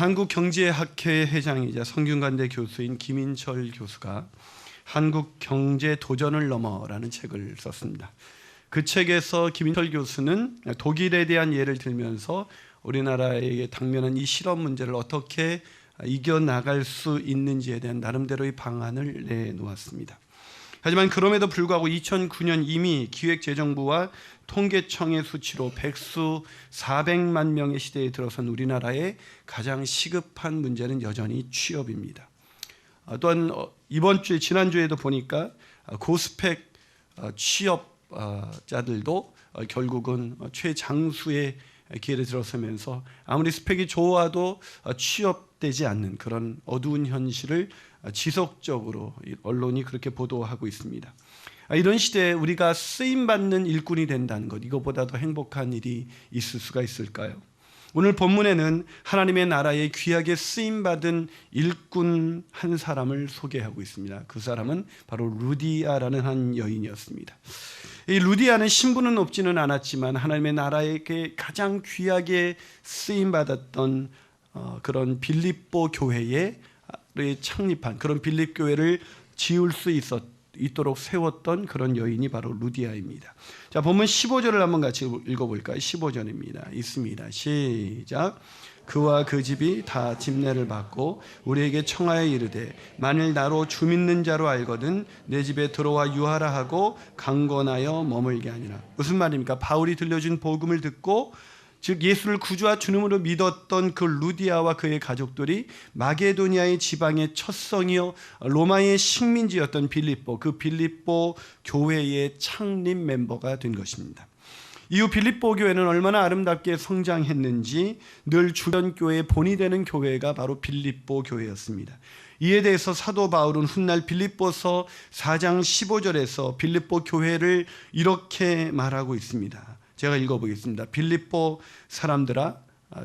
한국경제학회 회장이자 성균관대 교수인 김인철 교수가 한국경제 도전을 넘어라는 책을 썼습니다. 그 책에서 김인철 교수는 독일에 대한 예를 들면서 우리나라에게 당면한 이 실업 문제를 어떻게 이겨나갈 수 있는지에 대한 나름대로의 방안을 내놓았습니다. 하지만 그럼에도 불구하고 2009년 이미 기획재정부와 통계청의 수치로 백수 400만 명의 시대에 들어선 우리나라의 가장 시급한 문제는 여전히 취업입니다. 또한 이번 주에 지난주에도 보니까 고스펙 취업자들도 결국은 최장수의 기회를 들어서면서 아무리 스펙이 좋아도 취업되지 않는 그런 어두운 현실을 지속적으로 언론이 그렇게 보도하고 있습니다. 이런 시대에 우리가 쓰임받는 일꾼이 된다는 것, 이것보다 더 행복한 일이 있을 수가 있을까요? 오늘 본문에는 하나님의 나라에 귀하게 쓰임받은 일꾼 한 사람을 소개하고 있습니다. 그 사람은 바로 루디아라는 한 여인이었습니다. 이 루디아는 신분은 높지는 않았지만 하나님의 나라에게 가장 귀하게 쓰임받았던 그런 빌립보 교회의 창립한 그런 빌립 교회를 지을 수 있도록 세웠던 그런 여인이 바로 루디아입니다. 자, 본문 15절을 한번 같이 읽어볼까요? 15절입니다. 있습니다. 시작. 그와 그 집이 다 집례를 받고 우리에게 청하여 이르되 만일 나로 주 믿는 자로 알거든 내 집에 들어와 유하라 하고 강권하여 머물게 하니라. 무슨 말입니까? 바울이 들려준 복음을 듣고 즉 예수를 구주와 주님으로 믿었던 그 루디아와 그의 가족들이 마게도니아의 지방의 첫 성이요 로마의 식민지였던 빌립보, 그 빌립보 교회의 창립 멤버가 된 것입니다. 이후 빌립보 교회는 얼마나 아름답게 성장했는지 늘 주변 교회의 본이 되는 교회가 바로 빌립보 교회였습니다. 이에 대해서 사도 바울은 훗날 빌립보서 4장 15절에서 빌립보 교회를 이렇게 말하고 있습니다. 제가 읽어보겠습니다. 빌립보 사람들아,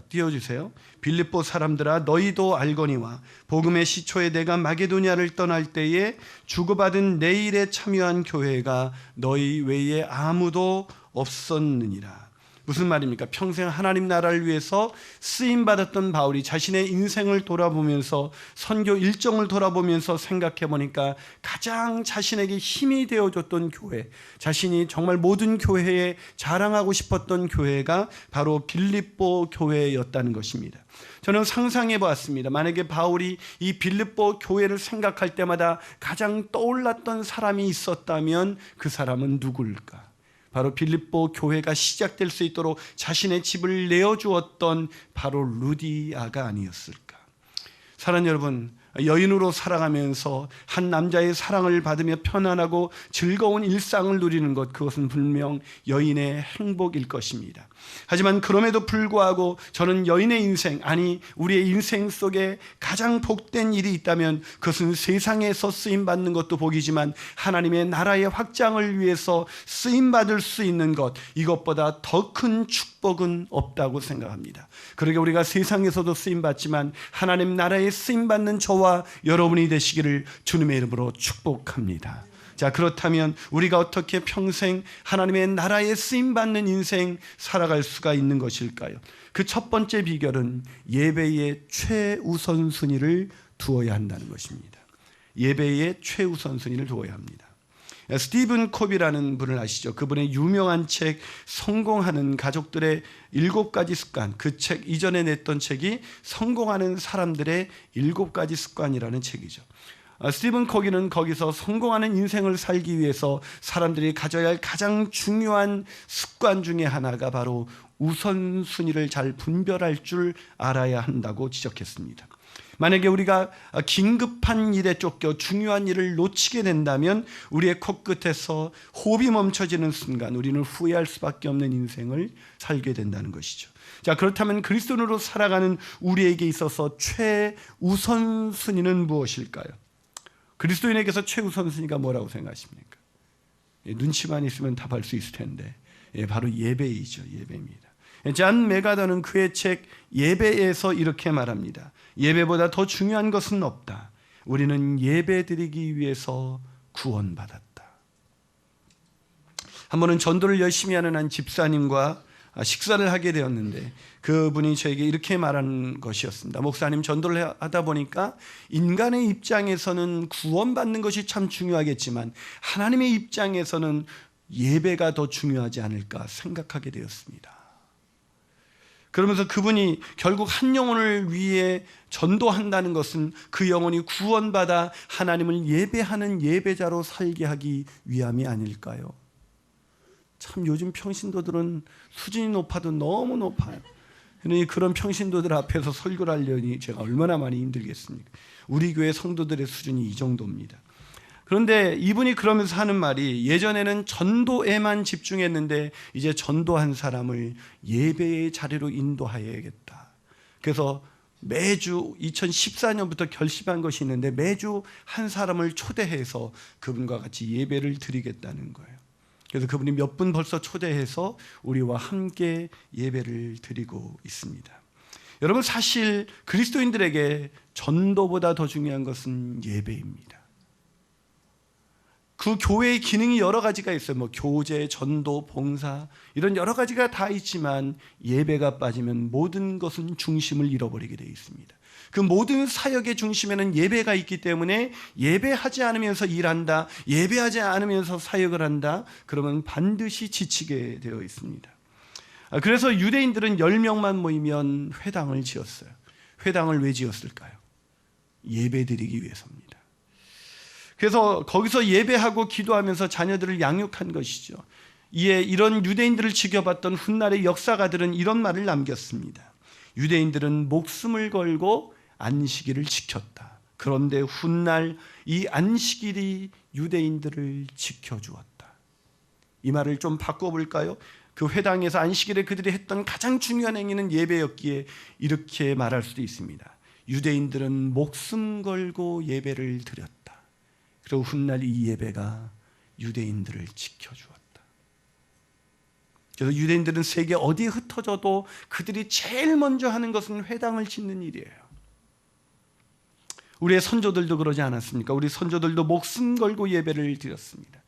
띄워주세요. 빌립보 사람들아, 너희도 알거니와 복음의 시초에 내가 마게도니아를 떠날 때에 주고받은 내 일에 참여한 교회가 너희 외에 아무도 없었느니라. 무슨 말입니까? 평생 하나님 나라를 위해서 쓰임받았던 바울이 자신의 인생을 돌아보면서 선교 일정을 돌아보면서 생각해 보니까 가장 자신에게 힘이 되어줬던 교회, 자신이 정말 모든 교회에 자랑하고 싶었던 교회가 바로 빌립보 교회였다는 것입니다. 저는 상상해 보았습니다. 만약에 바울이 이 빌립보 교회를 생각할 때마다 가장 떠올랐던 사람이 있었다면 그 사람은 누굴까? 바로 빌립보 교회가 시작될 수 있도록 자신의 집을 내어주었던 바로 루디아가 아니었을까? 사랑하는 여러분, 여인으로 살아가면서 한 남자의 사랑을 받으며 편안하고 즐거운 일상을 누리는 것, 그것은 분명 여인의 행복일 것입니다. 하지만 그럼에도 불구하고 저는 여인의 인생, 아니 우리의 인생 속에 가장 복된 일이 있다면 그것은 세상에서 쓰임받는 것도 복이지만 하나님의 나라의 확장을 위해서 쓰임받을 수 있는 것, 이것보다 더 큰 축복은 없다고 생각합니다. 그러게 우리가 세상에서도 쓰임받지만 하나님 나라에 쓰임받는 저와 여러분이 되시기를 주님의 이름으로 축복합니다. 자, 그렇다면 우리가 어떻게 평생 하나님의 나라에 쓰임받는 인생 살아갈 수가 있는 것일까요? 그 첫 번째 비결은 예배의 최우선순위를 두어야 한다는 것입니다. 예배의 최우선순위를 두어야 합니다. 스티븐 콥이라는 분을 아시죠? 그분의 유명한 책 성공하는 가족들의 7가지 습관, 그 책 이전에 냈던 책이 성공하는 사람들의 7가지 습관이라는 책이죠. 스티븐 콥은 거기서 성공하는 인생을 살기 위해서 사람들이 가져야 할 가장 중요한 습관 중에 하나가 바로 우선순위를 잘 분별할 줄 알아야 한다고 지적했습니다. 만약에 우리가 긴급한 일에 쫓겨 중요한 일을 놓치게 된다면 우리의 코끝에서 호흡이 멈춰지는 순간 우리는 후회할 수밖에 없는 인생을 살게 된다는 것이죠. 자, 그렇다면 그리스도인으로 살아가는 우리에게 있어서 최우선순위는 무엇일까요? 그리스도인에게서 최우선순위가 뭐라고 생각하십니까? 눈치만 있으면 답할 수 있을 텐데 바로 예배이죠. 예배입니다. 잔 메가더는 그의 책 예배에서 이렇게 말합니다. 예배보다 더 중요한 것은 없다. 우리는 예배드리기 위해서 구원받았다. 한 번은 전도를 열심히 하는 한 집사님과 식사를 하게 되었는데 그분이 저에게 이렇게 말하는 것이었습니다. 목사님, 전도를 하다 보니까 인간의 입장에서는 구원받는 것이 참 중요하겠지만 하나님의 입장에서는 예배가 더 중요하지 않을까 생각하게 되었습니다. 그러면서 그분이 결국 한 영혼을 위해 전도한다는 것은 그 영혼이 구원받아 하나님을 예배하는 예배자로 살게 하기 위함이 아닐까요? 참 요즘 평신도들은 수준이 높아도 너무 높아요. 그런 평신도들 앞에서 설교를 하려니 제가 얼마나 많이 힘들겠습니까? 우리 교회 성도들의 수준이 이 정도입니다. 그런데 이분이 그러면서 하는 말이, 예전에는 전도에만 집중했는데 이제 전도한 사람을 예배의 자리로 인도하여야겠다. 그래서 매주 2014년부터 결심한 것이 있는데 매주 한 사람을 초대해서 그분과 같이 예배를 드리겠다는 거예요. 그래서 그분이 몇 분 벌써 초대해서 우리와 함께 예배를 드리고 있습니다. 여러분, 사실 그리스도인들에게 전도보다 더 중요한 것은 예배입니다. 그 교회의 기능이 여러 가지가 있어요. 뭐 교제, 전도, 봉사, 이런 여러 가지가 다 있지만 예배가 빠지면 모든 것은 중심을 잃어버리게 되어 있습니다. 그 모든 사역의 중심에는 예배가 있기 때문에 예배하지 않으면서 일한다, 예배하지 않으면서 사역을 한다, 그러면 반드시 지치게 되어 있습니다. 그래서 유대인들은 10명만 모이면 회당을 지었어요. 회당을 왜 지었을까요? 예배드리기 위해서입니다. 그래서 거기서 예배하고 기도하면서 자녀들을 양육한 것이죠. 이에 이런 유대인들을 지켜봤던 훗날의 역사가들은 이런 말을 남겼습니다. 유대인들은 목숨을 걸고 안식일을 지켰다. 그런데 훗날 이 안식일이 유대인들을 지켜주었다. 이 말을 좀 바꿔볼까요? 그 회당에서 안식일에 그들이 했던 가장 중요한 행위는 예배였기에 이렇게 말할 수도 있습니다. 유대인들은 목숨 걸고 예배를 드렸다. 그리고 훗날 이 예배가 유대인들을 지켜주었다. 그래서 유대인들은 세계 어디에 흩어져도 그들이 제일 먼저 하는 것은 회당을 짓는 일이에요. 우리의 선조들도 그러지 않았습니까? 우리 선조들도 목숨 걸고 예배를 드렸습니다.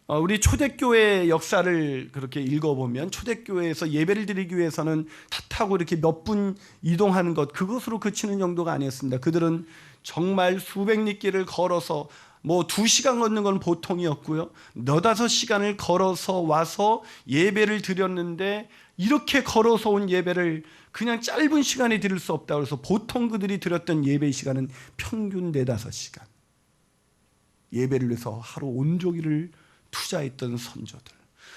우리 초대교회 역사를 그렇게 읽어보면 초대교회에서 예배를 드리기 위해서는 차 타고 이렇게 몇 분 이동하는 것, 그것으로 그치는 정도가 아니었습니다. 그들은 정말 수백 리길을 걸어서 뭐 2시간 걷는 건 보통이었고요, 너다섯 시간을 걸어서 와서 예배를 드렸는데 이렇게 걸어서 온 예배를 그냥 짧은 시간에 드릴 수 없다. 그래서 보통 그들이 드렸던 예배 시간은 평균 4-5시간. 예배를 위해서 하루 온종일을 투자했던 선조들.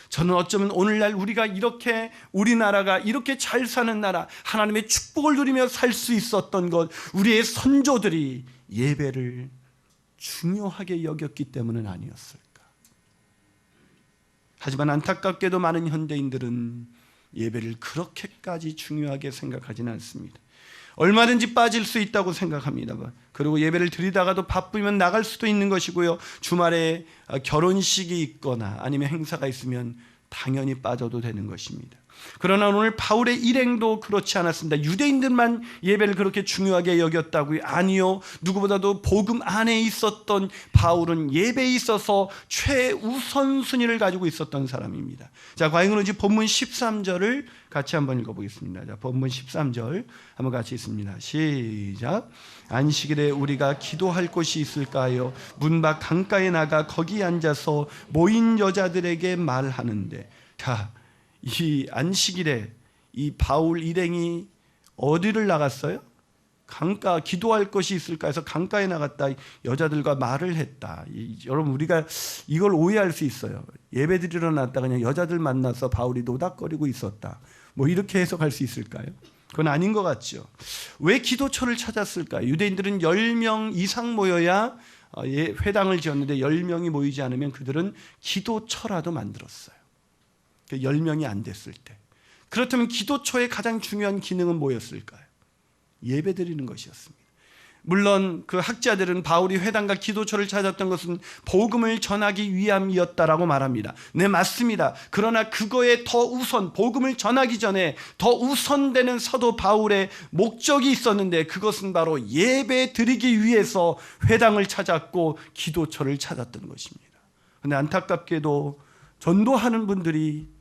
저는 어쩌면 오늘날 우리가 이렇게, 우리나라가 이렇게 잘 사는 나라, 하나님의 축복을 누리며 살 수 있었던 것, 우리의 선조들이 예배를 중요하게 여겼기 때문은 아니었을까. 하지만 안타깝게도 많은 현대인들은 예배를 그렇게까지 중요하게 생각하지는 않습니다. 얼마든지 빠질 수 있다고 생각합니다. 그리고 예배를 드리다가도 바쁘면 나갈 수도 있는 것이고요, 주말에 결혼식이 있거나 아니면 행사가 있으면 당연히 빠져도 되는 것입니다. 그러나 오늘 바울의 일행도 그렇지 않았습니다. 유대인들만 예배를 그렇게 중요하게 여겼다고요? 아니요. 누구보다도 복음 안에 있었던 바울은 예배에 있어서 최우선 순위를 가지고 있었던 사람입니다. 자, 과연 그런지 본문 13절을 같이 한번 읽어보겠습니다. 자, 본문 13절 한번 같이 읽습니다. 시작. 안식일에 우리가 기도할 곳이 있을까요? 문 밖 강가에 나가 거기 앉아서 모인 여자들에게 말하는데. 자, 이 안식일에 이 바울 일행이 어디를 나갔어요? 강가, 기도할 것이 있을까 해서 강가에 나갔다 여자들과 말을 했다. 여러분, 우리가 이걸 오해할 수 있어요. 예배 드리러 나갔다 그냥 여자들 만나서 바울이 노닥거리고 있었다, 뭐 이렇게 해석할 수 있을까요? 그건 아닌 것 같죠. 왜 기도처를 찾았을까요? 유대인들은 10명 이상 모여야 회당을 지었는데 10명이 모이지 않으면 그들은 기도처라도 만들었어요. 10명이 안 됐을 때. 그렇다면 기도처의 가장 중요한 기능은 뭐였을까요? 예배드리는 것이었습니다. 물론 그 학자들은 바울이 회당과 기도처를 찾았던 것은 복음을 전하기 위함이었다라고 말합니다. 네, 맞습니다. 그러나 그거에 더 우선, 복음을 전하기 전에 더 우선되는 사도 바울의 목적이 있었는데 그것은 바로 예배 드리기 위해서 회당을 찾았고 기도처를 찾았던 것입니다. 그런데 안타깝게도 전도하는 분들이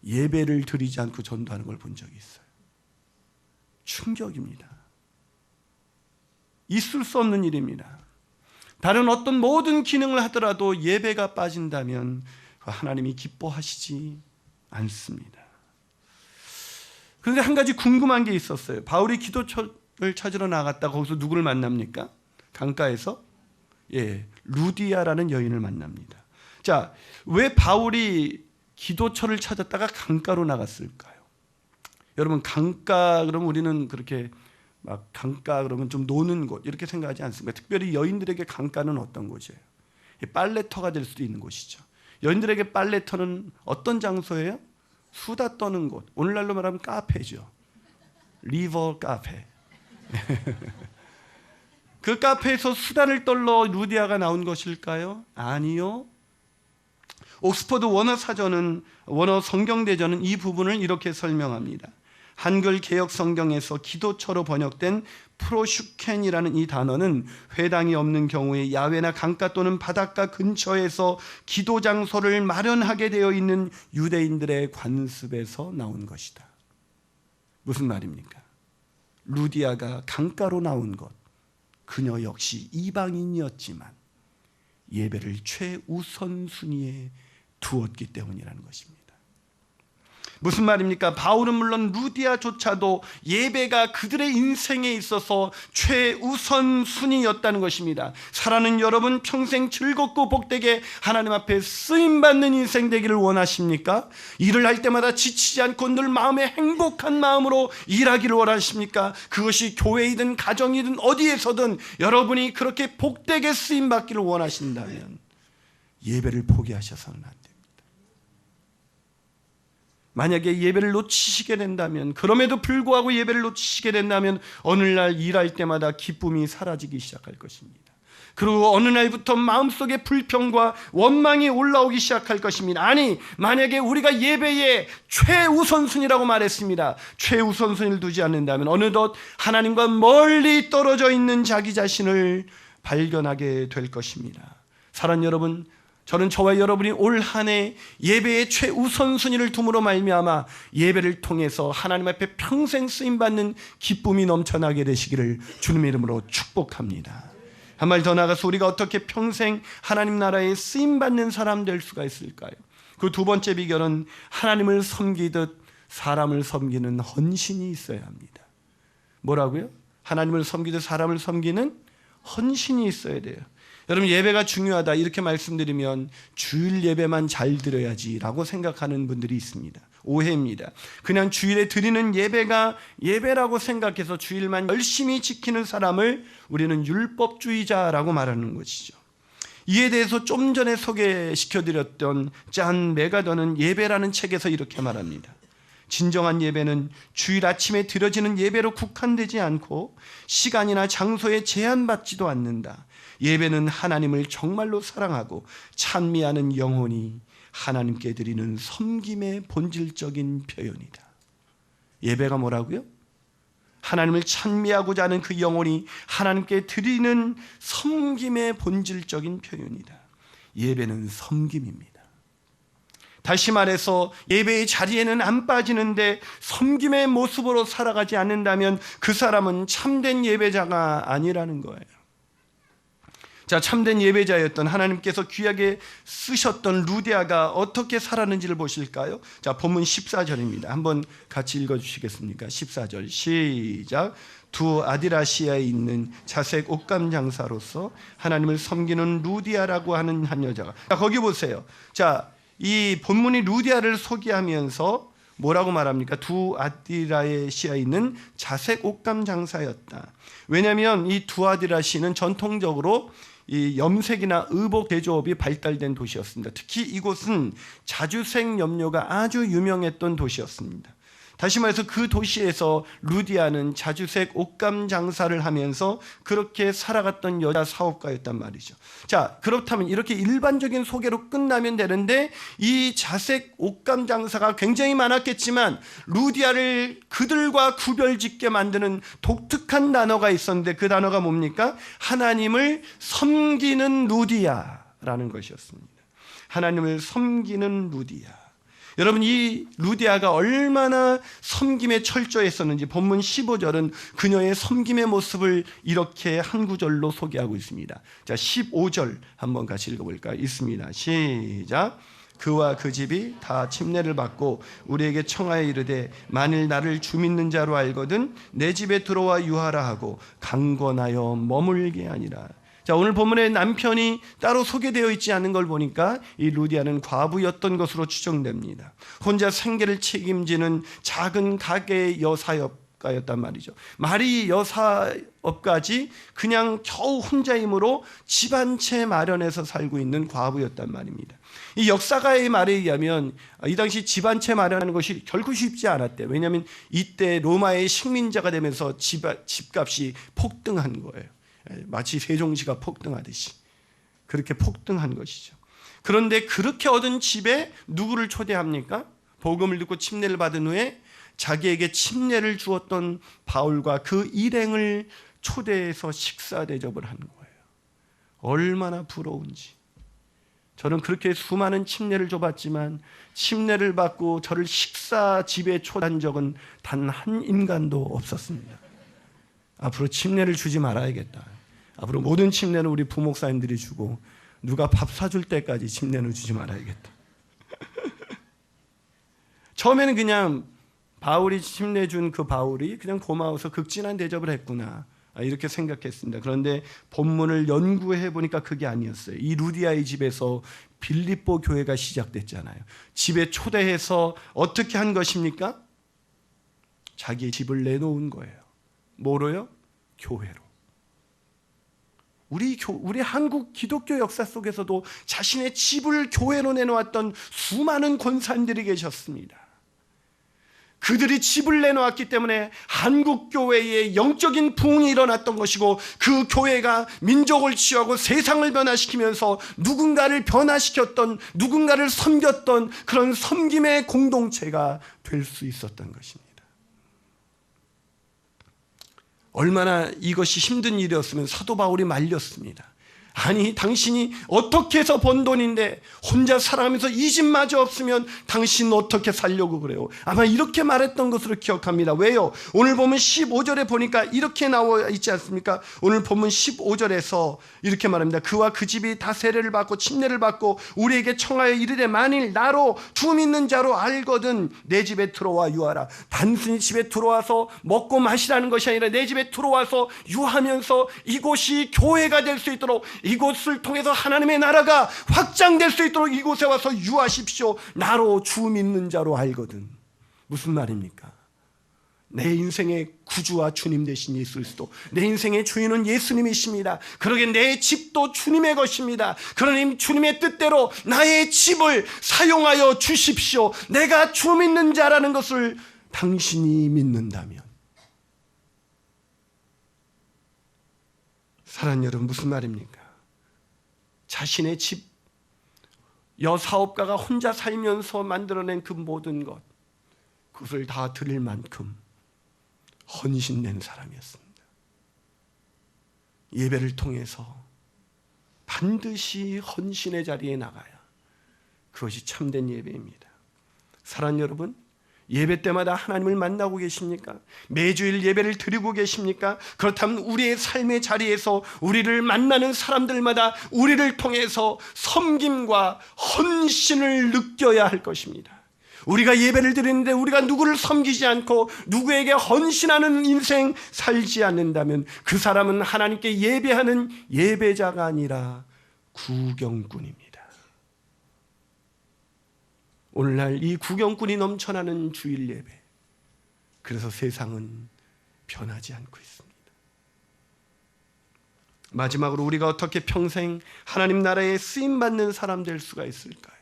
예배를 드리지 않고 전도하는 걸 본 적이 있어요. 충격입니다. 있을 수 없는 일입니다. 다른 어떤 모든 기능을 하더라도 예배가 빠진다면 하나님이 기뻐하시지 않습니다. 그런데 한 가지 궁금한 게 있었어요. 바울이 기도처를 찾으러 나갔다가 거기서 누구를 만납니까? 강가에서 루디아라는 여인을 만납니다. 자, 왜 바울이 기도처를 찾았다가 강가로 나갔을까요? 여러분, 강가 그러면 우리는 그렇게 막 강가 그러면 좀 노는 곳 이렇게 생각하지 않습니까? 특별히 여인들에게 강가는 어떤 곳이에요? 빨래터가 될 수도 있는 곳이죠. 여인들에게 빨래터는 어떤 장소예요? 수다 떠는 곳. 오늘날로 말하면 카페죠. 리버 카페. 그 카페에서 수다를 떨러 루디아가 나온 것일까요? 아니요. 옥스퍼드 원어 사전은, 원어 성경대전은 이 부분을 이렇게 설명합니다. 한글 개역 성경에서 기도처로 번역된 프로슈켄이라는 이 단어는 회당이 없는 경우에 야외나 강가 또는 바닷가 근처에서 기도 장소를 마련하게 되어 있는 유대인들의 관습에서 나온 것이다. 무슨 말입니까? 루디아가 강가로 나온 것, 그녀 역시 이방인이었지만 예배를 최우선순위에 두었기 때문이라는 것입니다. 무슨 말입니까? 바울은 물론 루디아조차도 예배가 그들의 인생에 있어서 최우선 순위였다는 것입니다. 사랑하는 여러분, 평생 즐겁고 복되게 하나님 앞에 쓰임받는 인생 되기를 원하십니까? 일을 할 때마다 지치지 않고 늘 마음에 행복한 마음으로 일하기를 원하십니까? 그것이 교회이든 가정이든 어디에서든 여러분이 그렇게 복되게 쓰임받기를 원하신다면 예배를 포기하셔서는 안 됩니다. 만약에 예배를 놓치시게 된다면, 그럼에도 불구하고 예배를 놓치시게 된다면 어느날 일할 때마다 기쁨이 사라지기 시작할 것입니다. 그리고 어느 날부터 마음속에 불평과 원망이 올라오기 시작할 것입니다. 아니, 만약에 우리가 예배의 최우선순위라고 말했습니다. 최우선순위를 두지 않는다면 어느덧 하나님과 멀리 떨어져 있는 자기 자신을 발견하게 될 것입니다. 사랑하는 여러분, 저는 저와 여러분이 올 한 해 예배의 최우선순위를 둠으로 말미암아 예배를 통해서 하나님 앞에 평생 쓰임받는 기쁨이 넘쳐나게 되시기를 주님의 이름으로 축복합니다. 한 말 더 나가서 우리가 어떻게 평생 하나님 나라에 쓰임받는 사람 될 수가 있을까요? 그 두 번째 비결은 하나님을 섬기듯 사람을 섬기는 헌신이 있어야 합니다. 뭐라고요? 하나님을 섬기듯 사람을 섬기는 헌신이 있어야 돼요. 여러분, 예배가 중요하다 이렇게 말씀드리면 주일 예배만 잘 드려야지라고 생각하는 분들이 있습니다. 오해입니다. 그냥 주일에 드리는 예배가 예배라고 생각해서 주일만 열심히 지키는 사람을 우리는 율법주의자라고 말하는 것이죠. 이에 대해서 좀 전에 소개시켜드렸던 잔 메가더는 예배라는 책에서 이렇게 말합니다. 진정한 예배는 주일 아침에 드려지는 예배로 국한되지 않고 시간이나 장소에 제한받지도 않는다. 예배는 하나님을 정말로 사랑하고 찬미하는 영혼이 하나님께 드리는 섬김의 본질적인 표현이다. 예배가 뭐라고요? 하나님을 찬미하고자 하는 그 영혼이 하나님께 드리는 섬김의 본질적인 표현이다. 예배는 섬김입니다. 다시 말해서 예배의 자리에는 안 빠지는데 섬김의 모습으로 살아가지 않는다면 그 사람은 참된 예배자가 아니라는 거예요. 자, 참된 예배자였던 하나님께서 귀하게 쓰셨던 루디아가 어떻게 살았는지를 보실까요? 자, 본문 14절입니다. 한번 같이 읽어주시겠습니까? 14절 시작. 두 아디라시아에 있는 자색 옷감 장사로서 하나님을 섬기는 루디아라고 하는 한 여자가, 자, 거기 보세요. 자, 이 본문이 루디아를 소개하면서 뭐라고 말합니까? 두 아디라시아에 있는 자색 옷감 장사였다. 왜냐하면 이 두 아디라시는 전통적으로 이 염색이나 의복 제조업이 발달된 도시였습니다. 특히 이곳은 자주색 염료가 아주 유명했던 도시였습니다. 다시 말해서 그 도시에서 루디아는 자주색 옷감 장사를 하면서 그렇게 살아갔던 여자 사업가였단 말이죠. 자, 그렇다면 이렇게 일반적인 소개로 끝나면 되는데 이 자색 옷감 장사가 굉장히 많았겠지만 루디아를 그들과 구별짓게 만드는 독특한 단어가 있었는데 그 단어가 뭡니까? 하나님을 섬기는 루디아라는 것이었습니다. 하나님을 섬기는 루디아. 여러분, 이 루디아가 얼마나 섬김에 철저했었는지 본문 15절은 그녀의 섬김의 모습을 이렇게 한 구절로 소개하고 있습니다. 자, 15절 한번 같이 읽어볼까요? 있습니다. 시작. 그와 그 집이 다 침례를 받고 우리에게 청하여 이르되 만일 나를 주 믿는 자로 알거든 내 집에 들어와 유하라 하고 강권하여 머물게 하니라. 자, 오늘 본문에 남편이 따로 소개되어 있지 않은 걸 보니까 이 루디아는 과부였던 것으로 추정됩니다. 혼자 생계를 책임지는 작은 가게의 여사업가였단 말이죠. 말이 여사업까지 그냥 겨우 혼자이므로 집 한 채 마련해서 살고 있는 과부였단 말입니다. 이 역사가의 말에 의하면 이 당시 집 한 채 마련하는 것이 결코 쉽지 않았대요. 왜냐하면 이때 로마의 식민자가 되면서 집값이 폭등한 거예요. 마치 세종시가 폭등하듯이 그렇게 폭등한 것이죠. 그런데 그렇게 얻은 집에 누구를 초대합니까? 복음을 듣고 침례를 받은 후에 자기에게 침례를 주었던 바울과 그 일행을 초대해서 식사 대접을 하는 거예요. 얼마나 부러운지. 저는 그렇게 수많은 침례를 줘봤지만 침례를 받고 저를 식사 집에 초대한 적은 단 한 인간도 없었습니다. 앞으로 침례를 주지 말아야겠다. 앞으로 모든 침례는 우리 부목사님들이 주고 누가 밥 사줄 때까지 침례는 주지 말아야겠다. 처음에는 그냥 바울이 침례 준 그 바울이 그냥 고마워서 극진한 대접을 했구나 이렇게 생각했습니다. 그런데 본문을 연구해 보니까 그게 아니었어요. 이 루디아의 집에서 빌립보 교회가 시작됐잖아요. 집에 초대해서 어떻게 한 것입니까? 자기의 집을 내놓은 거예요. 뭐로요? 교회로. 우리 한국 기독교 역사 속에서도 자신의 집을 교회로 내놓았던 수많은 권사님들이 계셨습니다. 그들이 집을 내놓았기 때문에 한국 교회에 영적인 부흥이 일어났던 것이고 그 교회가 민족을 치유하고 세상을 변화시키면서 누군가를 변화시켰던, 누군가를 섬겼던 그런 섬김의 공동체가 될 수 있었던 것입니다. 얼마나 이것이 힘든 일이었으면 사도 바울이 말렸습니다. 아니, 당신이 어떻게 해서 번 돈인데 혼자 살아가면서 이 집마저 없으면 당신 어떻게 살려고 그래요? 아마 이렇게 말했던 것으로 기억합니다. 왜요? 오늘 보면 15절에 보니까 이렇게 나와 있지 않습니까? 오늘 보면 15절에서 이렇게 말합니다. 그와 그 집이 다 세례를 받고 침례를 받고 우리에게 청하여 이르되 만일 나로 주 믿는 자로 알거든 내 집에 들어와 유하라. 단순히 집에 들어와서 먹고 마시라는 것이 아니라 내 집에 들어와서 유하면서 이곳이 교회가 될 수 있도록, 이곳을 통해서 하나님의 나라가 확장될 수 있도록 이곳에 와서 유하십시오. 나로 주 믿는 자로 알거든. 무슨 말입니까? 내 인생의 구주와 주님 되신 예수 그리스도, 내 인생의 주인은 예수님이십니다. 그러게 내 집도 주님의 것입니다. 그러니 주님의 뜻대로 나의 집을 사용하여 주십시오. 내가 주 믿는 자라는 것을 당신이 믿는다면. 사랑하는 여러분, 무슨 말입니까? 자신의 집, 여사업가가 혼자 살면서 만들어낸 그 모든 것, 그것을 다 드릴 만큼 헌신된 사람이었습니다. 예배를 통해서 반드시 헌신의 자리에 나가야 그것이 참된 예배입니다. 사랑하는 여러분, 예배 때마다 하나님을 만나고 계십니까? 매주일 예배를 드리고 계십니까? 그렇다면 우리의 삶의 자리에서 우리를 만나는 사람들마다 우리를 통해서 섬김과 헌신을 느껴야 할 것입니다. 우리가 예배를 드리는데 우리가 누구를 섬기지 않고 누구에게 헌신하는 인생 살지 않는다면 그 사람은 하나님께 예배하는 예배자가 아니라 구경꾼입니다. 오늘날 이 구경꾼이 넘쳐나는 주일 예배, 그래서 세상은 변하지 않고 있습니다. 마지막으로 우리가 어떻게 평생 하나님 나라에 쓰임받는 사람 될 수가 있을까요?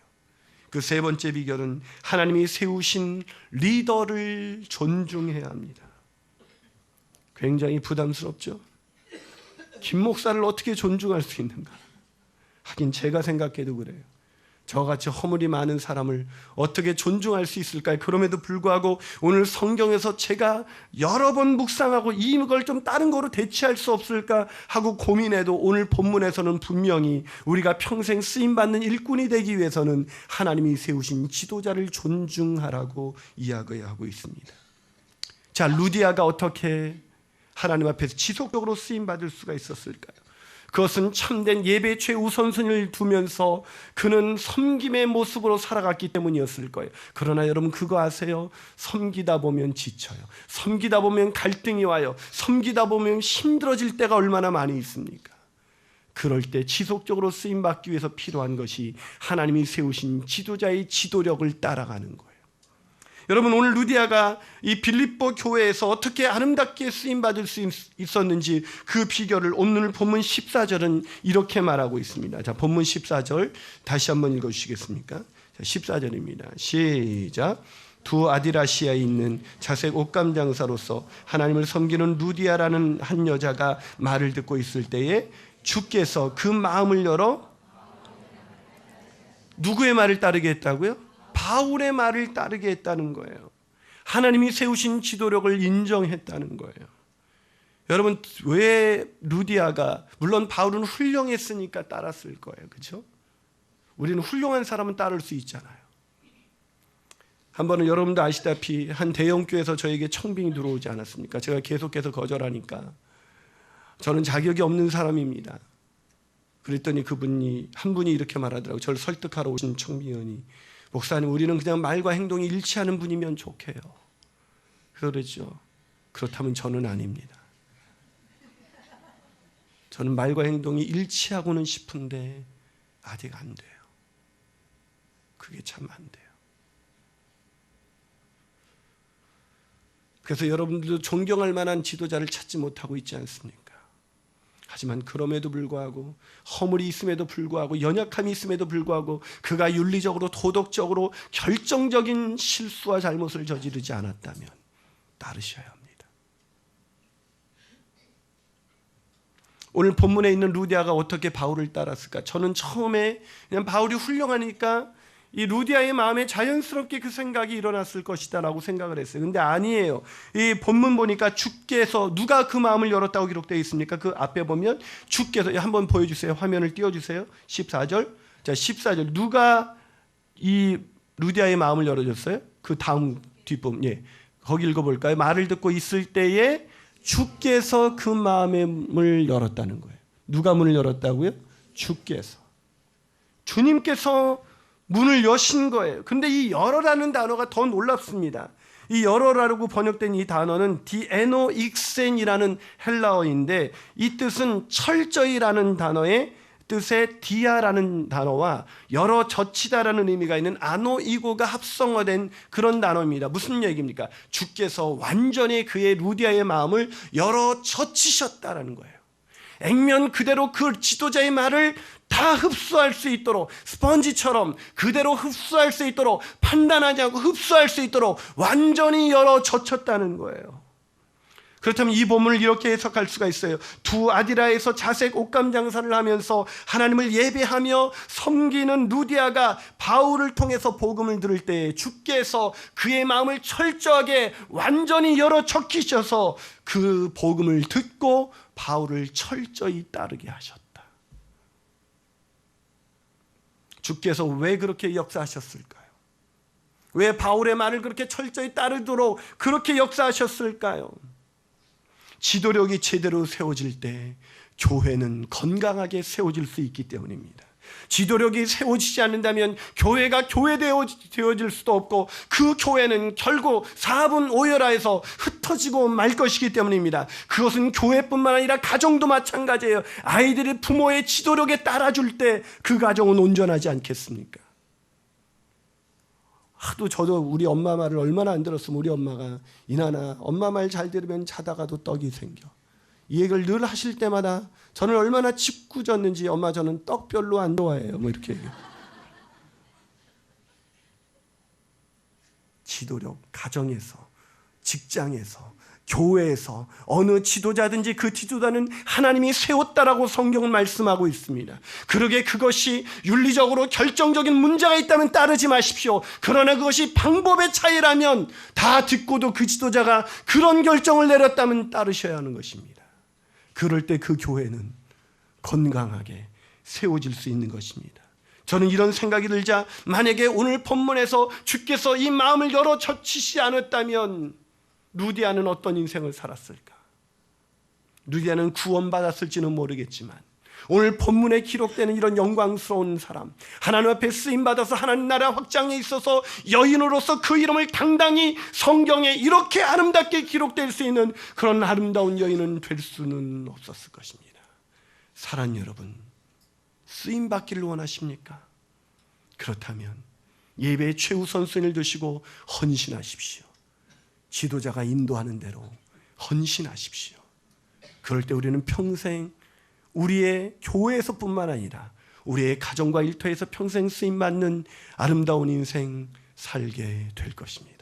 그 세 번째 비결은 하나님이 세우신 리더를 존중해야 합니다. 굉장히 부담스럽죠? 김 목사를 어떻게 존중할 수 있는가? 하긴 제가 생각해도 그래요. 저같이 허물이 많은 사람을 어떻게 존중할 수 있을까요? 그럼에도 불구하고 오늘 성경에서 제가 여러 번 묵상하고 이걸 좀 다른 거로 대체할 수 없을까 하고 고민해도 오늘 본문에서는 분명히 우리가 평생 쓰임받는 일꾼이 되기 위해서는 하나님이 세우신 지도자를 존중하라고 이야기하고 있습니다. 자, 루디아가 어떻게 하나님 앞에서 지속적으로 쓰임받을 수가 있었을까요? 그것은 참된 예배의 최우선순위를 두면서 그는 섬김의 모습으로 살아갔기 때문이었을 거예요. 그러나 여러분 그거 아세요? 섬기다 보면 지쳐요. 섬기다 보면 갈등이 와요. 섬기다 보면 힘들어질 때가 얼마나 많이 있습니까? 그럴 때 지속적으로 쓰임받기 위해서 필요한 것이 하나님이 세우신 지도자의 지도력을 따라가는 거예요. 여러분 오늘 루디아가 이 빌립보 교회에서 어떻게 아름답게 쓰임받을 수 있었는지 그 비결을 오늘 본문 14절은 이렇게 말하고 있습니다. 자, 본문 14절 다시 한번 읽어주시겠습니까? 자, 14절입니다. 시작. 두 아디라시아에 있는 자색 옷감 장사로서 하나님을 섬기는 루디아라는 한 여자가 말을 듣고 있을 때에 주께서 그 마음을 열어 누구의 말을 따르게 했다고요? 바울의 말을 따르게 했다는 거예요. 하나님이 세우신 지도력을 인정했다는 거예요. 여러분 왜 루디아가, 물론 바울은 훌륭했으니까 따랐을 거예요. 그렇죠? 우리는 훌륭한 사람은 따를 수 있잖아요. 한 번은 여러분도 아시다시피 한 대형교회에서 저에게 청빙이 들어오지 않았습니까? 제가 계속해서 거절하니까 저는 자격이 없는 사람입니다. 그랬더니 한 분이 이렇게 말하더라고요. 저를 설득하러 오신 청빙위원이, 목사님 우리는 그냥 말과 행동이 일치하는 분이면 좋게요. 그러죠. 그렇다면 저는 아닙니다. 저는 말과 행동이 일치하고는 싶은데 아직 안 돼요. 그게 참 안 돼요. 그래서 여러분들도 존경할 만한 지도자를 찾지 못하고 있지 않습니까? 하지만 그럼에도 불구하고, 허물이 있음에도 불구하고, 연약함이 있음에도 불구하고 그가 윤리적으로 도덕적으로 결정적인 실수와 잘못을 저지르지 않았다면 따르셔야 합니다. 오늘 본문에 있는 루디아가 어떻게 바울을 따랐을까? 저는 처음에 그냥 바울이 훌륭하니까 이 루디아의 마음에 자연스럽게 그 생각이 일어났을 것이다 라고 생각을 했어요. 근데 아니에요. 이 본문 보니까 주께서, 누가 그 마음을 열었다고 기록되어 있습니까? 그 앞에 보면 주께서, 한번 보여주세요. 화면을 띄워주세요. 14절. 자, 14절. 누가 이 루디아의 마음을 열어줬어요? 그 다음 뒷부분. 예. 거기 읽어볼까요? 말을 듣고 있을 때에 주께서 그 마음의 문을 열었다는 거예요. 누가 문을 열었다고요? 주께서. 주님께서 문을 여신 거예요. 근데 이 열어라는 단어가 더 놀랍습니다. 이 열어라고 번역된 이 단어는 디에노익센이라는 헬라어인데 이 뜻은 철저히라는 단어의 뜻의 디아라는 단어와 열어 젖히다라는 의미가 있는 아노이고가 합성어된 그런 단어입니다. 무슨 얘기입니까? 주께서 완전히 그의 루디아의 마음을 열어 젖히셨다라는 거예요. 액면 그대로 그 지도자의 말을 다 흡수할 수 있도록, 스펀지처럼 그대로 흡수할 수 있도록, 판단하지 않고 흡수할 수 있도록 완전히 열어 젖혔다는 거예요. 그렇다면 이 본문을 이렇게 해석할 수가 있어요. 두 아디라에서 자색 옷감 장사를 하면서 하나님을 예배하며 섬기는 루디아가 바울을 통해서 복음을 들을 때 주께서 그의 마음을 철저하게 완전히 열어 젖히셔서 그 복음을 듣고 바울을 철저히 따르게 하셨다. 주께서 왜 그렇게 역사하셨을까요? 왜 바울의 말을 그렇게 철저히 따르도록 그렇게 역사하셨을까요? 지도력이 제대로 세워질 때 교회는 건강하게 세워질 수 있기 때문입니다. 지도력이 세워지지 않는다면 교회가 교회되어질 수도 없고 그 교회는 결국 사분오열하여서 흩어지고 말 것이기 때문입니다. 그것은 교회뿐만 아니라 가정도 마찬가지예요. 아이들이 부모의 지도력에 따라줄 때 그 가정은 온전하지 않겠습니까? 하도 저도 우리 엄마 말을 얼마나 안 들었으면 우리 엄마가 이나나 엄마 말 잘 들으면 자다가도 떡이 생겨. 이 얘기를 늘 하실 때마다 저는 얼마나 짓궂었는지 엄마 저는 떡 별로 안 좋아해요. 뭐 이렇게 얘기해요. 지도력, 가정에서, 직장에서, 교회에서 어느 지도자든지 그 지도자는 하나님이 세웠다라고 성경은 말씀하고 있습니다. 그러게 그것이 윤리적으로 결정적인 문제가 있다면 따르지 마십시오. 그러나 그것이 방법의 차이라면 다 듣고도 그 지도자가 그런 결정을 내렸다면 따르셔야 하는 것입니다. 그럴 때 그 교회는 건강하게 세워질 수 있는 것입니다. 저는 이런 생각이 들자 만약에 오늘 본문에서 주께서 이 마음을 열어 젖히시지 않았다면 루디아는 어떤 인생을 살았을까? 루디아는 구원받았을지는 모르겠지만 오늘 본문에 기록되는 이런 영광스러운 사람, 하나님 앞에 쓰임받아서 하나님 나라 확장에 있어서 여인으로서 그 이름을 당당히 성경에 이렇게 아름답게 기록될 수 있는 그런 아름다운 여인은 될 수는 없었을 것입니다. 사랑하는 여러분, 쓰임받기를 원하십니까? 그렇다면 예배의 최우선순위를 두시고 헌신하십시오. 지도자가 인도하는 대로 헌신하십시오. 그럴 때 우리는 평생 우리의 교회에서뿐만 아니라 우리의 가정과 일터에서 평생 쓰임받는 아름다운 인생 살게 될 것입니다.